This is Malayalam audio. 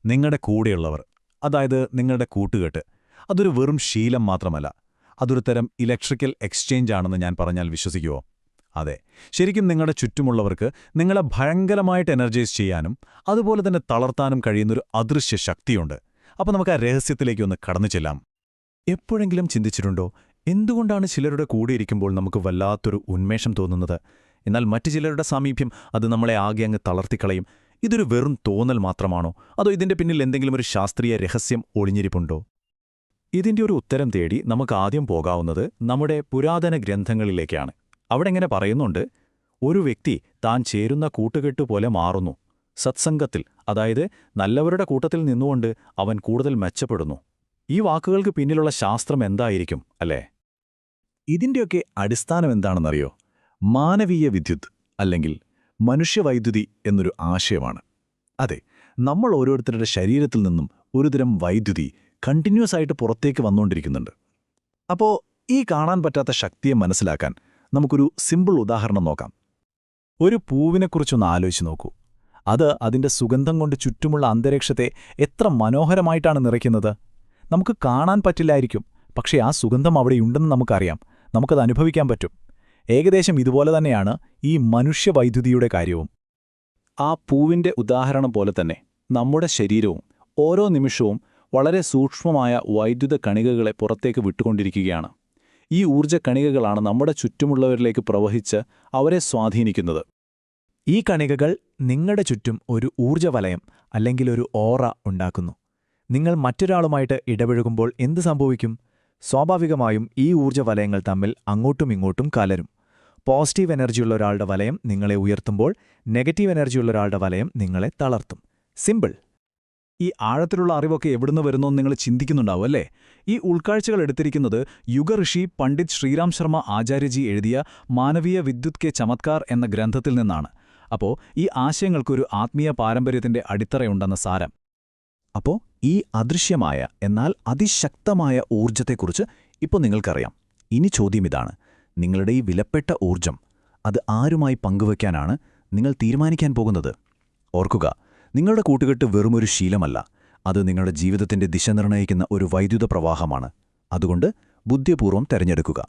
നിങ്ങളുടെ കൂടെയുള്ളവർ, അതായത് നിങ്ങളുടെ കൂട്ടുകെട്ട്, അതൊരു വെറും ശീലം മാത്രമല്ല, അതൊരു തരം ഇലക്ട്രിക്കൽ എക്സ്ചേഞ്ച് ആണെന്ന് ഞാൻ പറഞ്ഞാൽ വിശ്വസിക്കുമോ? അതെ, ശരിക്കും നിങ്ങളുടെ ചുറ്റുമുള്ളവർക്ക് നിങ്ങളെ ഭയങ്കരമായിട്ട് എനർജൈസ് ചെയ്യാനും അതുപോലെ തന്നെ തളർത്താനും കഴിയുന്നൊരു അദൃശ്യ ശക്തിയുണ്ട്. അപ്പോൾ നമുക്ക് ആ രഹസ്യത്തിലേക്കൊന്ന് കടന്നു ചെല്ലാം. എപ്പോഴെങ്കിലും ചിന്തിച്ചിട്ടുണ്ടോ, എന്തുകൊണ്ടാണ് ചിലരുടെ കൂടെയിരിക്കുമ്പോൾ നമുക്ക് വല്ലാത്തൊരു ഉന്മേഷം തോന്നുന്നത്, എന്നാൽ മറ്റു ചിലരുടെ സാമീപ്യം അത് നമ്മളെ ആകെ അങ്ങ് തളർത്തിക്കളയും? ഇതൊരു വെറും തോന്നൽ മാത്രമാണോ, അതോ ഇതിന്റെ പിന്നിൽ എന്തെങ്കിലും ഒരു ശാസ്ത്രീയ രഹസ്യം ഒളിഞ്ഞിരിപ്പുണ്ടോ? ഇതിന്റെ ഒരു ഉത്തരം തേടി നമുക്ക് ആദ്യം പോകാവുന്നത് നമ്മുടെ പുരാതന ഗ്രന്ഥങ്ങളിലേക്കാണ്. അവിടെ എങ്ങനെ പറയുന്നുണ്ട്, ഒരു വ്യക്തി താൻ ചേരുന്ന കൂട്ടുകെട്ടുപോലെ മാറുന്നു. സത്സംഗത്തിൽ, അതായത് നല്ലവരുടെ കൂട്ടത്തിൽ നിന്നുകൊണ്ട് അവൻ കൂടുതൽ മെച്ചപ്പെടുന്നു. ഈ വാക്കുകൾക്ക് പിന്നിലുള്ള ശാസ്ത്രം എന്തായിരിക്കും, അല്ലേ? ഇതിന്റെയൊക്കെ അടിസ്ഥാനം എന്താണെന്നറിയോ? മാനവീയ വിദ്യുത്, അല്ലെങ്കിൽ മനുഷ്യവൈദ്യുതി എന്നൊരു ആശയമാണ്. അതെ, നമ്മൾ ഓരോരുത്തരുടെ ശരീരത്തിൽ നിന്നും ഒരുതരം വൈദ്യുതി കണ്ടിന്യൂസ് ആയിട്ട് പുറത്തേക്ക് വന്നുകൊണ്ടിരിക്കുന്നുണ്ട്. അപ്പോൾ ഈ കാണാൻ പറ്റാത്ത ശക്തിയെ മനസ്സിലാക്കാൻ നമുക്കൊരു സിമ്പിൾ ഉദാഹരണം നോക്കാം. ഒരു പൂവിനെക്കുറിച്ചൊന്ന് ആലോചിച്ച് നോക്കൂ. അത് അതിന്റെ സുഗന്ധം കൊണ്ട് ചുറ്റുമുള്ള അന്തരീക്ഷത്തെ എത്ര മനോഹരമായിട്ടാണ് നിറയ്ക്കുന്നത്. നമുക്ക് കാണാൻ പറ്റില്ലായിരിക്കും, പക്ഷേ ആ സുഗന്ധം അവിടെയുണ്ടെന്ന് നമുക്കറിയാം, നമുക്കത് അനുഭവിക്കാൻ പറ്റും. ഏകദേശം ഇതുപോലെ തന്നെയാണ് ഈ മനുഷ്യവൈദ്യുതിയുടെ കാര്യവും. ആ പൂവിന്റെ ഉദാഹരണം പോലെ തന്നെ നമ്മുടെ ശരീരവും ഓരോ നിമിഷവും വളരെ സൂക്ഷ്മമായ വൈദ്യുത കണികകളെ പുറത്തേക്ക് വിട്ടുകൊണ്ടിരിക്കുകയാണ്. ഈ ഊർജ്ജക്കണികകളാണ് നമ്മുടെ ചുറ്റുമുള്ളവരിലേക്ക് പ്രവഹിച്ച് അവരെ സ്വാധീനിക്കുന്നത്. ഈ കണികകൾ നിങ്ങളുടെ ചുറ്റും ഒരു ഊർജ്ജവലയം അല്ലെങ്കിൽ ഒരു ഓറ ഉണ്ടാക്കുന്നു. നിങ്ങൾ മറ്റൊരാളുമായിട്ട് ഇടപഴകുമ്പോൾ എന്ത് സംഭവിക്കും? സ്വാഭാവികമായും ഈ ഊർജ്ജവലയങ്ങൾ തമ്മിൽ അങ്ങോട്ടും ഇങ്ങോട്ടും കലരും. പോസിറ്റീവ് എനർജിയുള്ള ഒരാളുടെ വലയം നിങ്ങളെ ഉയർത്തുമ്പോൾ നെഗറ്റീവ് എനർജിയുള്ള ഒരാളുടെ വലയം നിങ്ങളെ തളർത്തും. സിമ്പിൾ. ഈ ആഴത്തിലുള്ള അറിവൊക്കെ എവിടുന്ന് വരുന്നോന്ന് നിങ്ങൾ ചിന്തിക്കുന്നുണ്ടാവും, അല്ലേ? ഈ ഉൾക്കാഴ്ചകൾ എടുത്തിരിക്കുന്നത് യുഗഋഷി പണ്ഡിറ്റ് ശ്രീറാം ശർമ്മ ആചാര്യജി എഴുതിയ മാനവീയ വിദ്യുത് കെ ചമത്കാർ എന്ന ഗ്രന്ഥത്തിൽ നിന്നാണ്. അപ്പോൾ ഈ ആശയങ്ങൾക്കൊരു ആത്മീയ പാരമ്പര്യത്തിന്റെ അടിത്തറയുണ്ടെന്ന സാരം. അപ്പോൾ ഈ അദൃശ്യമായ എന്നാൽ അതിശക്തമായ ഊർജ്ജത്തെക്കുറിച്ച് ഇപ്പോൾ നിങ്ങൾക്കറിയാം. ഇനി ചോദ്യം ഇതാണ്, നിങ്ങളുടെ ഈ വിലപ്പെട്ട ഊർജ്ജം അത് ആരുമായി പങ്കുവയ്ക്കാനാണ് നിങ്ങൾ തീരുമാനിക്കാൻ പോകുന്നത്? ഓർക്കുക, നിങ്ങളുടെ കൂട്ടുകെട്ട് വെറുമൊരു ശീലമല്ല, അത് നിങ്ങളുടെ ജീവിതത്തിന്റെ ദിശ നിർണ്ണയിക്കുന്ന ഒരു വൈദ്യുത പ്രവാഹമാണ്. അതുകൊണ്ട് ബുദ്ധിപൂർവ്വം തെരഞ്ഞെടുക്കുക.